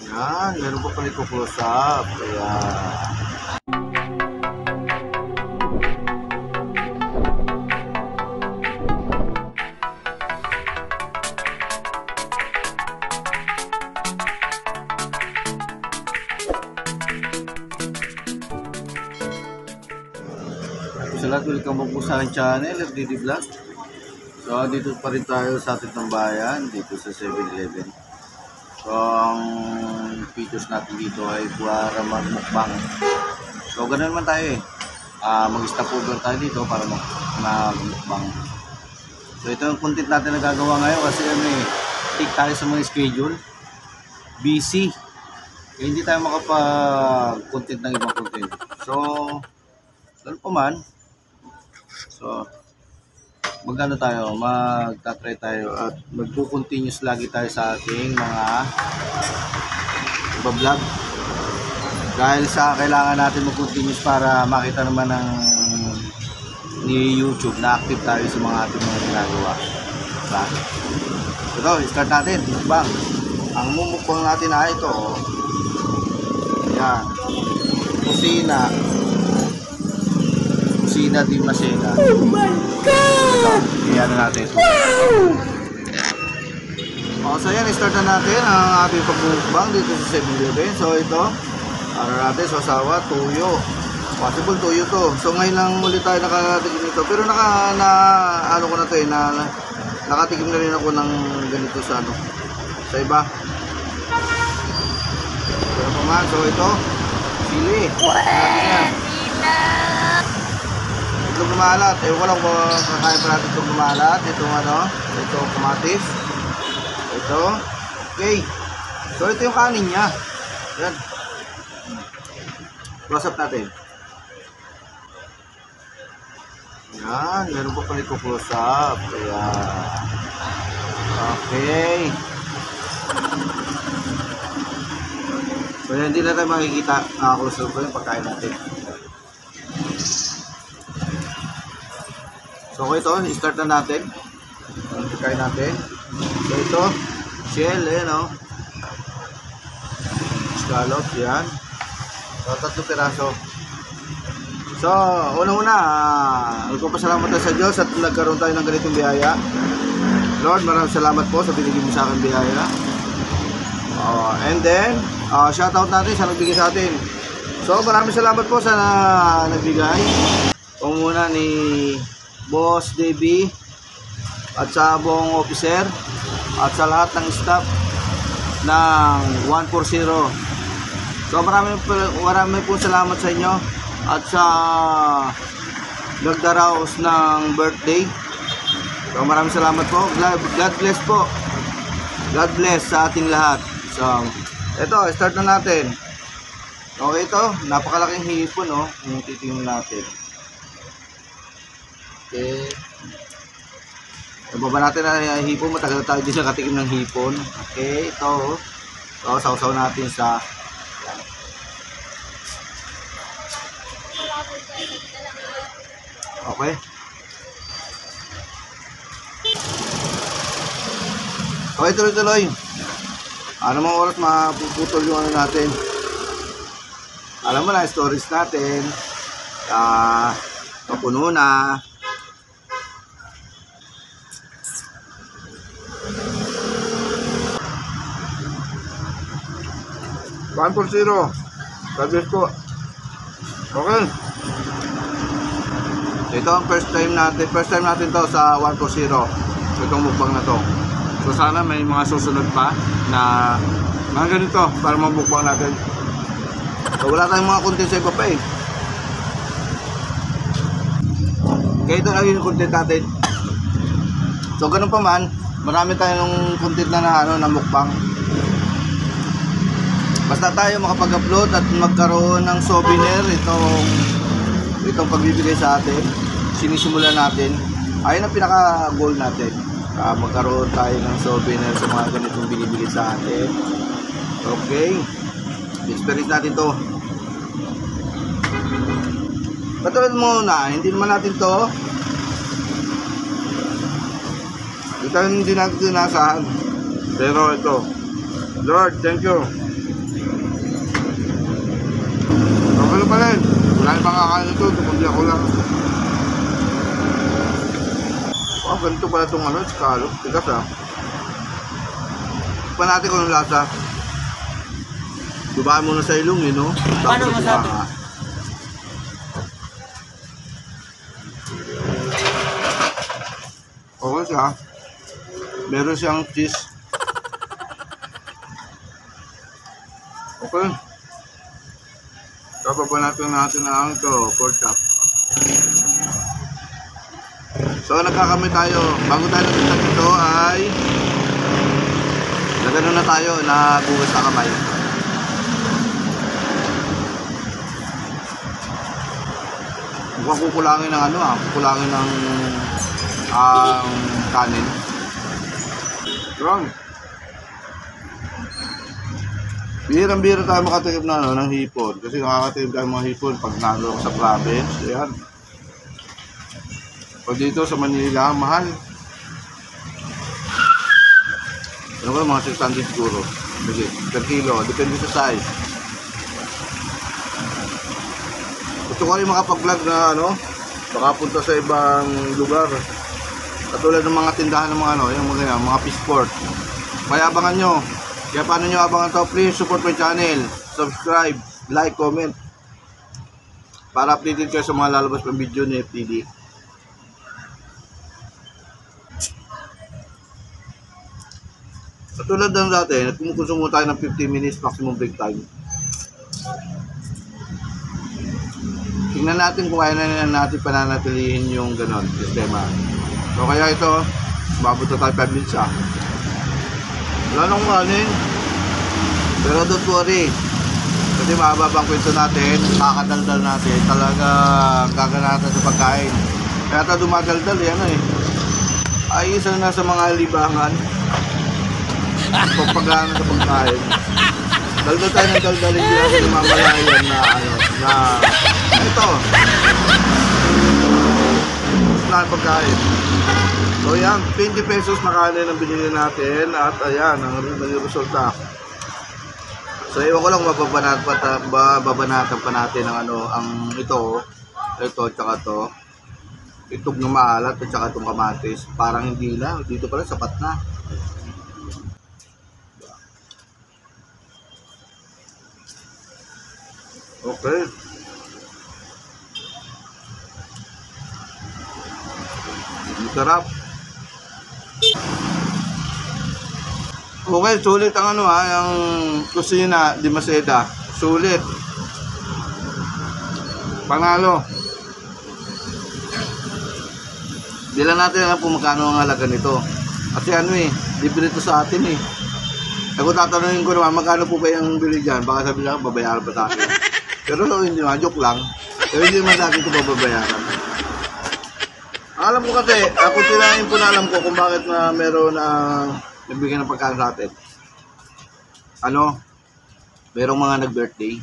Yan, meron pa pala i-close up. Kaya, sa lahat, welcome po sa aking channel, FDD Vlog. So, dito pa rin tayo sa ating tambayan, dito sa 7-Eleven. So, ang features natin dito ay para magmukbang. So, ganun naman tayo eh. Mag-stop over tayo dito para magmukbang. So, ito yung content natin na gagawa ngayon kasi take tayo sa mga schedule. Busy. Kaya hindi tayo makapag-content ng ibang content. So, ganun pa man. So, magta-try tayo at magpo-continuous lagi tayo sa ating mga vlog. Dahil sa kailangan natin mag-continuous para makita naman ni YouTube na active tayo sa mga ating mga ginagawa. Diba? Ito, start natin. Mukbang. Ang mumukbang natin ay ito. Yan. Kusina di Masena. Oh my God! Iyan na natin ito. So yan, start na natin ang ating pagmumukbang dito sa 7-Eleven. So ito, natin sasawa, tuyo. Possible tuyo to. So ngayon lang ulit tayo nakatikim nito. Pero nakatikim na rin ako ng ganito sa iba. Pero paman, so ito, sili. Itlog na maalat. Ewan ko lang kung kakain pa natin itlog na maalat. Itong kamatis. Ito. Okay. So ito yung kanin niya. Yan. Close up natin. Yan. Meron pa pala i-close up. Kaya. Okay. So yan, hindi na tayo makikita. Nakaklose up ko yung pagkain natin. So ito, start na natin. Ang pagkain natin. So ito, shell, scallop, yan. So 3 piraso. So, unang-una, nagpapasalamat tayo sa Diyos at nagkaroon tayo ng ganitong biyaya. Lord, maraming salamat po sa binigay mo sa akin biyaya. And then, shoutout natin sa nagbigay sa atin. So, maraming salamat po sa nagbigay. Muna ni Boss Davey at sa buong officer at sa lahat ng staff ng 140. So marami po salamat sa inyo at sa nagdaraos ng birthday. So maraming salamat po. God bless po. God bless sa ating lahat. So ito, start na natin. Okay, ito, napakalaking hipon, yung titingnan natin. Okay. Ibaba natin na hipon. Matagal tayo din nakatikim ng hipon. Okay, ito. So, sausaw natin sa okay. Okay, tuloy-tuloy. Ano mga oras mapuputol yung natin. Alam mo na, stories natin. Mapuno na. One for zero. Sabihin po. Okay. Ito ang first time natin to sa 140. Itong mukbang na to. So sana may mga susunod pa na mga ganito para mamukbang natin. So wala tayong mga content sa iba pa eh. Kaya ito lang yung content natin. So ganun pa man, marami tayong content na mukbang. Basta tayo makapag-upload at magkaroon ng souvenir itong pagbibigay sa atin, sinisimulan natin, ayun ang pinaka-goal natin. Magkaroon tayo ng souvenir sa mga ganitong binibigay sa atin. Okay, experience natin to. Patulad muna, hindi naman natin to. Ito hindi natin tinasahan. Pero ito, Lord, thank you. pa rin. Wala yung makakain ito, kundi ako lang. Oh, ganito pala itong ano, scallop. Tigas ah. Pa natin kung anong lasa. Dubaan muna sa ilong, no? Paano masabi? Okay siya. Meron siyang cheese. Okay. Tapos natin ang ito, pork chop. So nagkakamay tayo. Bago tayo nagkita dito ay nagano na tayo, nagugas sa kamay. Mukhang kukulangin ng ano kukulangin ng kanin. Strong. Bihirang-bihira tayo makatikim na ng hipon. Kasi nakakatikim tayo mga hipon pag nalo sa province. Ayan. Pag dito sa Manila, mahal. Ano ba, mga 600 siguro. Sige, per kilo. Depende sa size. Gusto ko rin makapag-vlog na ano, makapunta sa ibang lugar. Katulad ng mga tindahan ng mga ano, yung mga fish port. Kaya abangan nyo. Kaya paano nyo abangan to? Please support my channel. Subscribe, like, comment. Para updated kayo sa mga lalabas pang video ni FTD. Katulad ng dati, kumukonsumo tayo ng 15 minutes maximum break time. Tingnan natin kung kaya na natin pananatilihin yung ganon, sistema. So kaya ito, babot na tayo 5 minutes ah. Wala nang kanin. Pero don't worry. Kasi mahaba ang kwento natin, kakadaldal natin, talaga gaganatan sa pagkain. Kaya ito dumadaldal, yan eh. Ay isa na sa mga libangan. Pagpagana sa pagkain. Daldal tayo ng daldal, hindi natin namamalayan na ano, na ito. Na pagkain. So yan, 20 pesos na kanin ang binili natin at ayan, ang resulta. So iwan ko lang babanatan pa natin ang ano, ang ito, tsaka to. Itog na maalat at tsaka itong kamatis. Parang hindi na, dito pala sapat na. Okay. Ang sarap. Okay, sulit ang ano yung kusina di Maceda. Sulit. Panalo. Di lang natin alam kung magkano ang halaga nito. Kasi ano libre ito sa atin eh. Ako tatanungin ko naman, magkano po ba yung bili dyan? Baka sabi lang, babayaran pa sa akin. Pero hindi naman, joke lang. Pero hindi naman sa akin ito babayaran. Alam ko kasi, ako tinahin po na alam ko kung bakit na meron na nagbigay ng pagkain sa atin. Ano? Merong mga nag-birthday.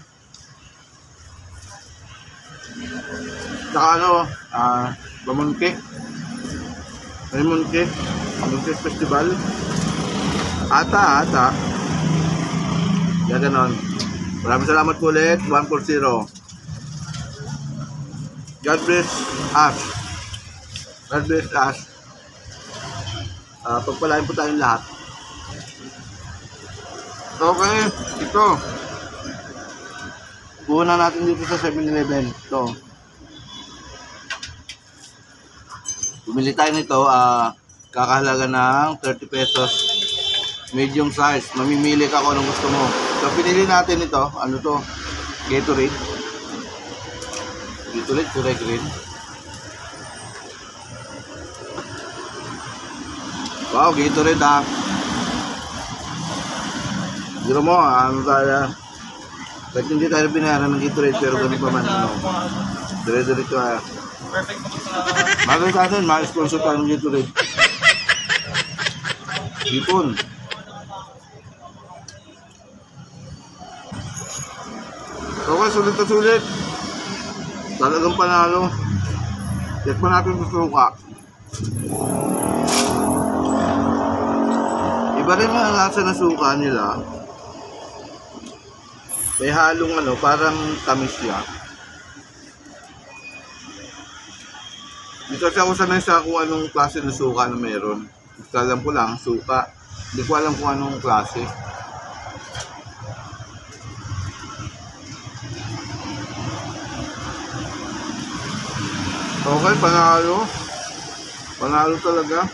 Saka ano, Lemon Cake Festival. Ata. Kaya ganon. Maraming salamat po ulit. 140. God bless us. God bless us. Pagpalain po tayong lahat. Okay, ito. Puhunan natin dito sa 7-Eleven. Ito. Bumili tayo nito, kakahalaga ng 30 pesos. Medium size. Mamimili ka kung anong gusto mo. So, pinili natin ito. Ano to? Gatorade. Kulay green. Wow, Gatorade ha. Giro mo, ano tayo? Kahit hindi tayo binayaran ng Gatorade, pero ganun pa man. Dire-diretso ha. Perfect po sa... Bagay sa atin, ma-sponsor tayo ng Gatorade. Ipon. Okay, sulit na sulit. Talagang panalo. Check pa natin sa suka. Iba rin ang lasa ng suka nila. May halong ano, parang tamis siya. kasi ako sanay sa kung anong klase ng suka na meron. Alam ko lang, suka. Hindi ko alam kung anong klase. Okay, panalo. Panalo talaga.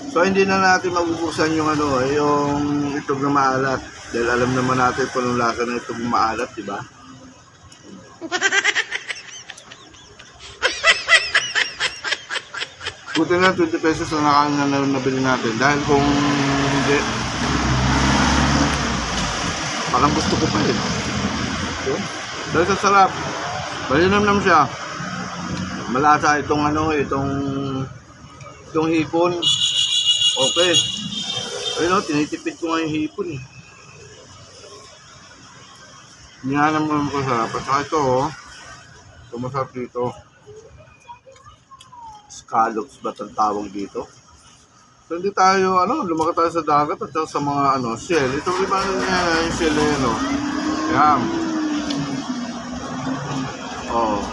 So hindi na natin mabubuksan yung ano, yung itlog na maalat. Dahil alam naman natin kung anong lasa ng itlog na maalat, di ba? Buti na 20 pesos na nakain na nabili natin. Dahil kung hindi, parang gusto ko pa eh. So, dahil sa sarap. Malinamnam siya. Malasa itong ano, itong hipon. Okay. Ayun o, tinitipid ko nga yung hipon eh. Hindi nga naman ko sarap. At saka ito o, masarap dito. Scallops ba ang tawag dito? So hindi tayo, lumaki tayo sa dagat at sa mga shell. Ito iba na yung shell na yun o. Yan. Oh.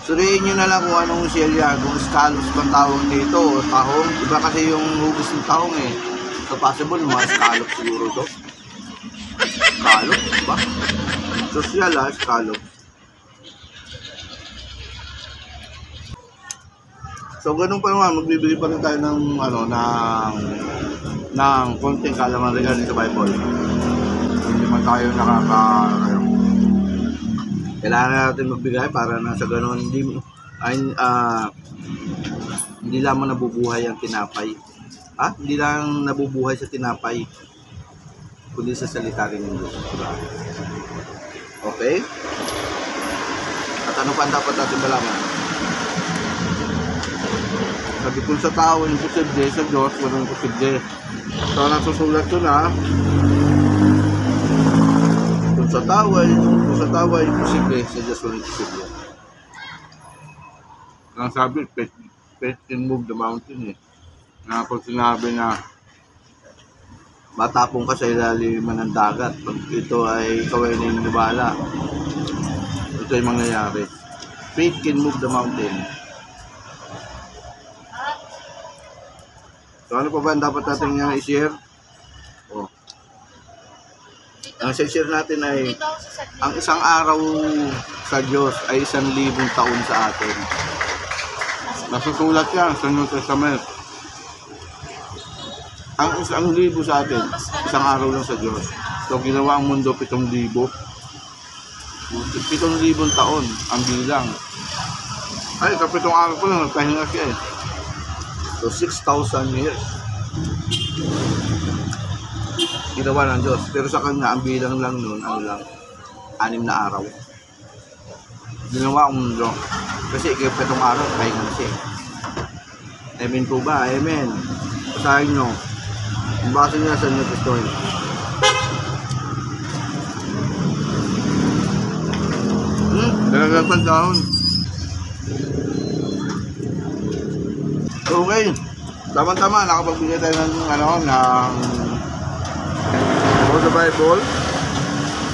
Suriin nyo na lang kung anong shell yan. Kung scallops ba tawag dito o tahong. Iba kasi yung hugis ng tahong eh. So possible mga scallops siguro to. Scallops ba? Social scallops. So ganun pa naman, magbibili pa rin tayo ng ng konting kalaman regarding sa Bible. Hindi man tayo kailangan natin magbigay para na sa ganun hindi lamang nabubuhay ang tinapay. Hindi lang nabubuhay sa tinapay, kundi sa salita rin ng Diyos. Diba? Okay? At ano pa dapat natin malaman? Sabi kung sa tao yung posible, sa Diyos walang posible. So nasusulat ko na kung sa tao yung posible, sa Diyos walang posible. Ang sabi, faith can move the mountain eh. Na pag sinabi na matapong ka sa ilaliman ng dagat, pag ito ay ikaw ay naniniwala, ito ay mangyayari. Faith can move the mountain. So ano pa ba ang dapat natin i-share? Ang i-share natin ay ang isang araw sa Diyos ay 1,000 taon sa atin. Nasusulat yan sa New Testament. Ang 1,000 sa atin, isang araw lang sa Diyos. So ginawa ang mundo 7,000. 7,000 taon ang bilang. Ay, kapitong araw ko lang, nagpahinga siya eh. So 6,000 years ginawa ng Diyos, pero sa kanya ang bilang lang nun 6 na araw ginawa ang mundo kasi ikapitong araw pahinga na siya. Amen po ba? Amen. Basahin nyo, basa nyo sa New Testament. Dalagagpan down. Okay, tama-tama, nakapagbigay tayo ng about the Bible.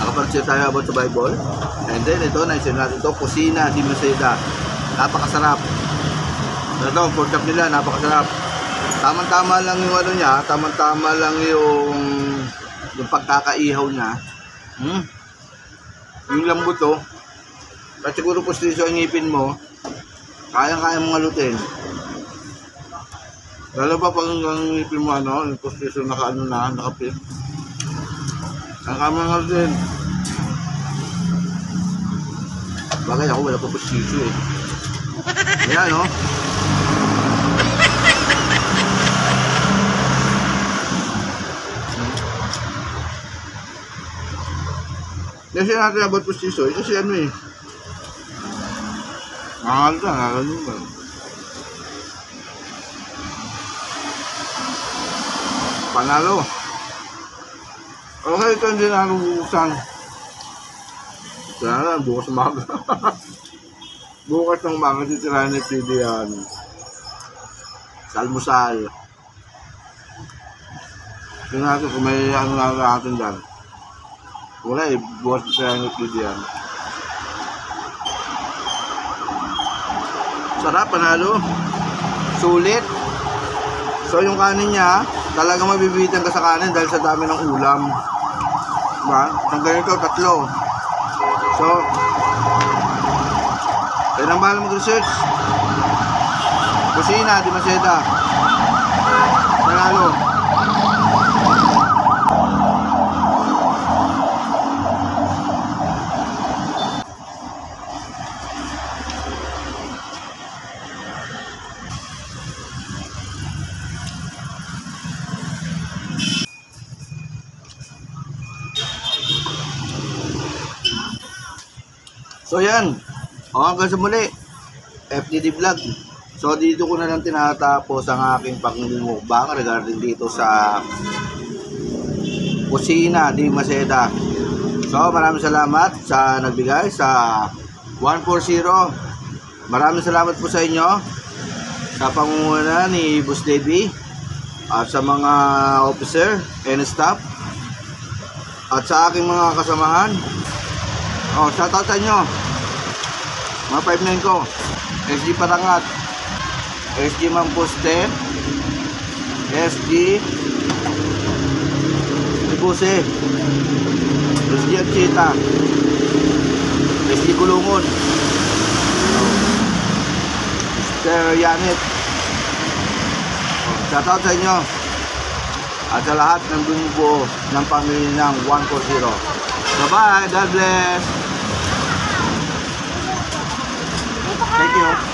Nakapag-share tayo about the Bible. And then ito, na-share natin ito, Kusina di Maceda. Napakasarap. Ito, pork chop nila, napakasarap. Tama-tama lang yung niya, tama-tama lang yung pagkakaihaw niya. Yung lambot to. At siguro pustiso ang ngipin mo, kaya-kaya mong alutin. Lalo pa pag ang ngipin mo yung pustiso nakapit. Ang kamang din. Bagay ako wala pa pustiso eh. Ayan no. Kasi natin about pustiso, ito si eh. Nakakalimutan. Panalo. Okay, ito hindi nalubusan. Kaya na, bukas umaga. Bukas ng umaga, titirahan ni PD yan. Salmusal. Tingnan natin kung may na natin dyan. Wala bukas titirahan ni PD yan. Sarap, panalo. Sulit. So yung kanin niya, talagang mabibitan ka sa kanin dahil sa dami ng ulam. Diba? Isang ganito, 3. So, kayo nang bahala mag-research. Kusina, Di Maceda. Panalo. So yan, hanggang sa muli, FTD Vlog. So dito ko na lang tinatapos ang aking pangmumukbang regarding dito sa Kusina Di Maceda. So maraming salamat sa nagbigay sa 140. Maraming salamat po sa inyo sa pangunguna ni Boss Davey at sa mga officer and staff at sa aking mga kasamahan. Shoutout sa inyo mga 5-9 ko, SG Parangat, SG Mamposte, SG Libuse, SG Achita, SG Gulungon, Mr. Yanit. Shoutout sa inyo at sa lahat ng bumubuo ng pamilya ng 140. Bye-bye, God bless. Thank you.